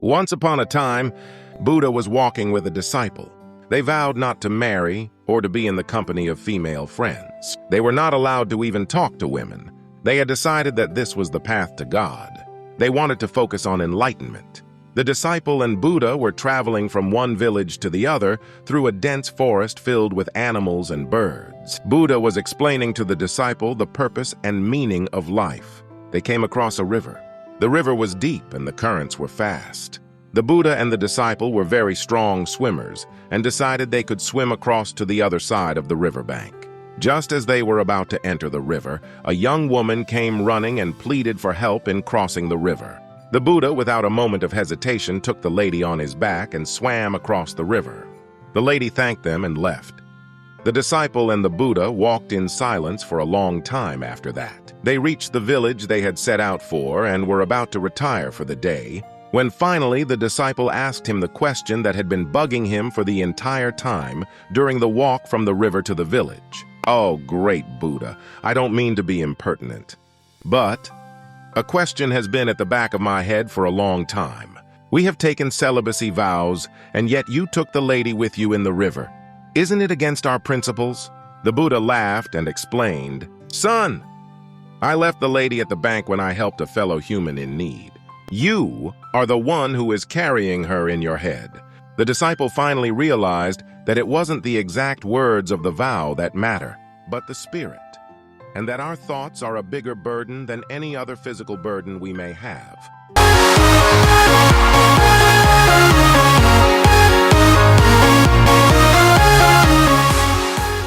Once upon a time, Buddha was walking with a disciple. They vowed not to marry or to be in the company of female friends. They were not allowed to even talk to women. They had decided that this was the path to God. They wanted to focus on enlightenment. The disciple and Buddha were traveling from one village to the other through a dense forest filled with animals and birds. Buddha was explaining to the disciple the purpose and meaning of life. They came across a river. The river was deep and the currents were fast. The Buddha and the disciple were very strong swimmers and decided they could swim across to the other side of the riverbank. Just as they were about to enter the river, a young woman came running and pleaded for help in crossing the river. The Buddha, without a moment of hesitation, took the lady on his back and swam across the river. The lady thanked them and left. The disciple and the Buddha walked in silence for a long time after that. They reached the village they had set out for and were about to retire for the day, when finally the disciple asked him the question that had been bugging him for the entire time during the walk from the river to the village. "Oh, great Buddha, I don't mean to be impertinent, but a question has been at the back of my head for a long time. We have taken celibacy vows, and yet you took the lady with you in the river. Isn't it against our principles?" The Buddha laughed and explained, "Son, I left the lady at the bank when I helped a fellow human in need. You are the one who is carrying her in your head." The disciple finally realized that it wasn't the exact words of the vow that matter, but the spirit, and that our thoughts are a bigger burden than any other physical burden we may have.